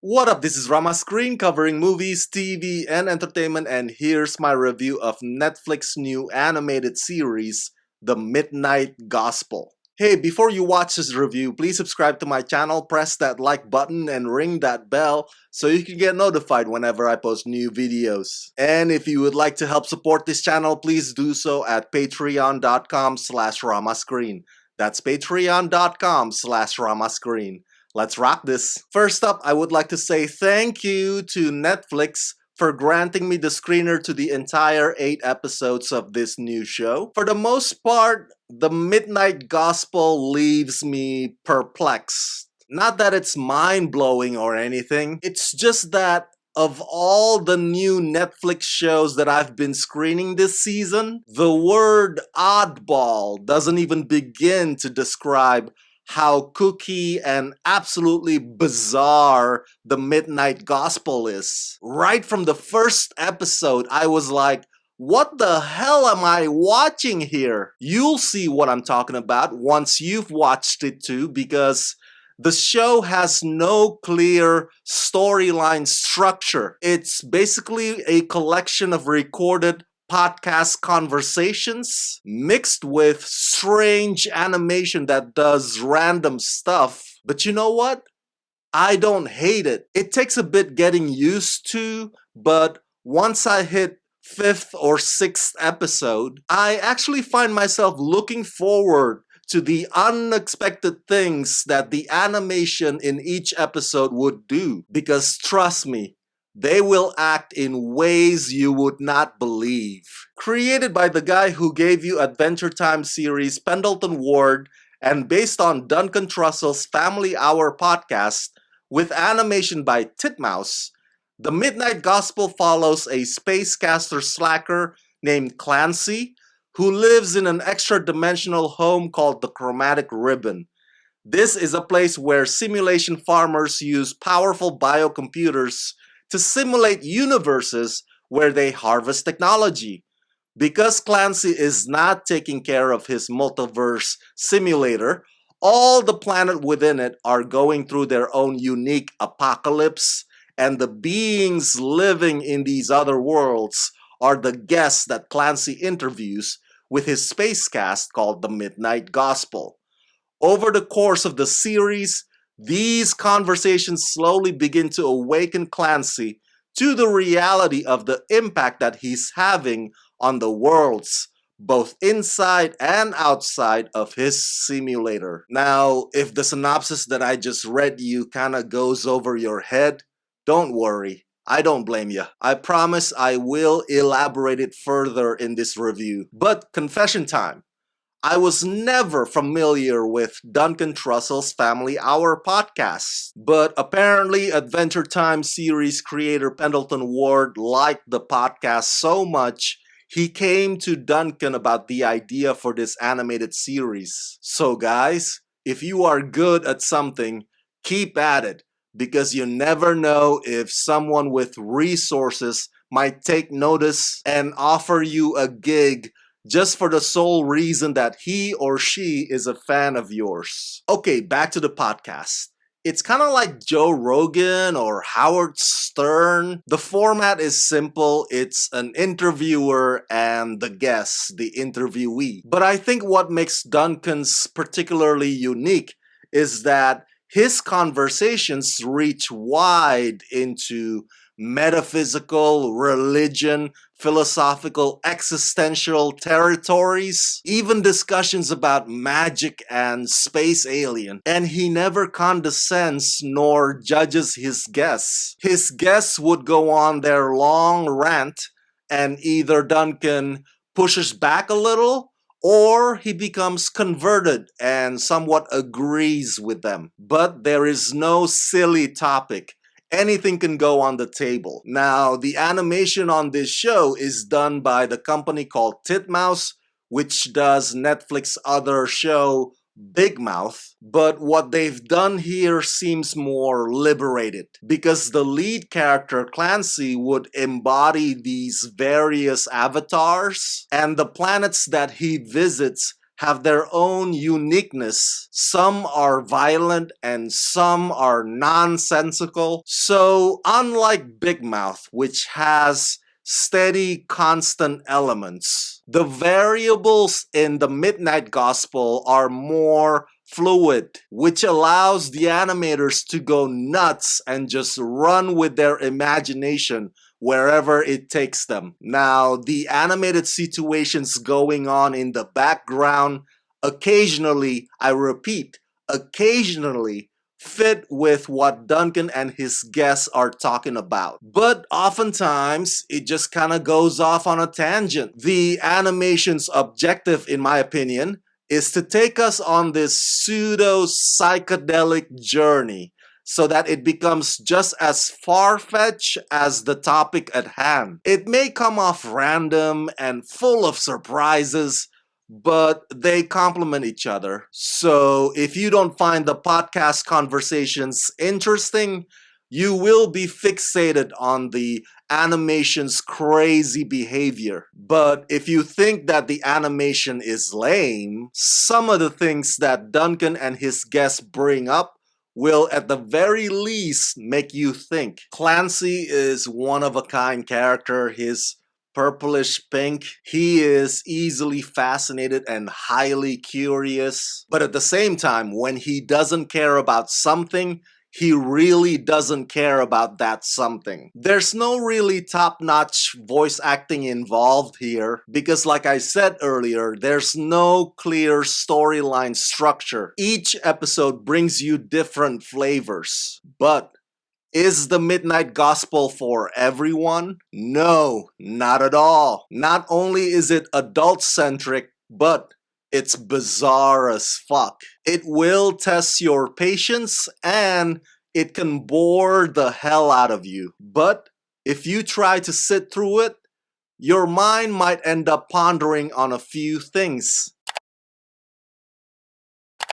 What up, this is Rama Screen covering movies, TV, and entertainment, and here's my review of Netflix's new animated series, The Midnight Gospel. Hey, before you watch this review, please subscribe to my channel, press that like button, and ring that bell so you can get notified whenever I post new videos. And if you would like to help support this channel, please do so at patreon.com/ramascreen. That's patreon.com/ramascreen. Let's rock this. First up, I would like to say thank you to Netflix for granting me the screener to the entire 8 episodes of this new show. For the most part, The Midnight Gospel leaves me perplexed. Not that it's mind-blowing or anything, it's just that of all the new Netflix shows that I've been screening this season, the word oddball doesn't even begin to describe how kooky and absolutely bizarre The Midnight Gospel is. Right from the first episode, I was like, what the hell am I watching here? You'll see what I'm talking about once you've watched it too, because the show has no clear storyline structure. It's basically a collection of recorded podcast conversations mixed with strange animation that does random stuff. But you know what? I don't hate it. It takes a bit getting used to, but once I hit 5th or 6th episode, I actually find myself looking forward to the unexpected things that the animation in each episode would do. Because trust me, they will act in ways you would not believe. Created by the guy who gave you Adventure Time series Pendleton Ward and based on Duncan Trussell's Family Hour podcast with animation by Titmouse, The Midnight Gospel follows a spacecaster slacker named Clancy who lives in an extra-dimensional home called the Chromatic Ribbon. This is a place where simulation farmers use powerful biocomputers to simulate universes where they harvest technology. Because Clancy is not taking care of his multiverse simulator, all the planet within it are going through their own unique apocalypse, and the beings living in these other worlds are the guests that Clancy interviews with his space cast called the Midnight Gospel. Over the course of the series, these conversations slowly begin to awaken Clancy to the reality of the impact that he's having on the worlds, both inside and outside of his simulator. Now, if the synopsis that I just read you kind of goes over your head, don't worry. I don't blame you. I promise I will elaborate it further in this review. But confession time. I was never familiar with Duncan Trussell's Family Hour podcast, but apparently Adventure Time series creator Pendleton Ward liked the podcast so much he came to Duncan about the idea for this animated series. So guys, if you are good at something, keep at it, because you never know if someone with resources might take notice and offer you a gig just for the sole reason that he or she is a fan of yours. Okay, back to the podcast. It's kind of like Joe Rogan or Howard Stern. The format is simple. It's an interviewer and the guest, the interviewee. But I think what makes Duncan's particularly unique is that his conversations reach wide into metaphysical, religion, philosophical, existential territories, even discussions about magic and space alien. And he never condescends nor judges his guests. His guests would go on their long rant, and either Duncan pushes back a little or he becomes converted and somewhat agrees with them. But there is no silly topic. Anything can go on the table. Now, the animation on this show is done by the company called Titmouse, which does Netflix's other show, Big Mouth. But what they've done here seems more liberated, because the lead character, Clancy, would embody these various avatars, and the planets that he visits have their own uniqueness. Some are violent and some are nonsensical. So, unlike Big Mouth, which has steady, constant elements, the variables in the Midnight Gospel are more fluid, which allows the animators to go nuts and just run with their imagination wherever it takes them. Now, the animated situations going on in the background occasionally, I repeat, occasionally fit with what Duncan and his guests are talking about. But oftentimes, it just kind of goes off on a tangent. The animation's objective, in my opinion, is to take us on this pseudo psychedelic journey so that it becomes just as far-fetched as the topic at hand. It may come off random and full of surprises, but they complement each other. So if you don't find the podcast conversations interesting, you will be fixated on the animation's crazy behavior. But if you think that the animation is lame, some of the things that Duncan and his guests bring up will at the very least make you think. Clancy is one of a kind character. His purplish pink. He is easily fascinated and highly curious. But at the same time, when he doesn't care about something, he really doesn't care about that something. There's no really top-notch voice acting involved here because, like I said earlier, there's no clear storyline structure. Each episode brings you different flavors. But is the Midnight Gospel for everyone? No, not at all. Not only is it adult-centric, but it's bizarre as fuck. It will test your patience and it can bore the hell out of you. But if you try to sit through it, your mind might end up pondering on a few things.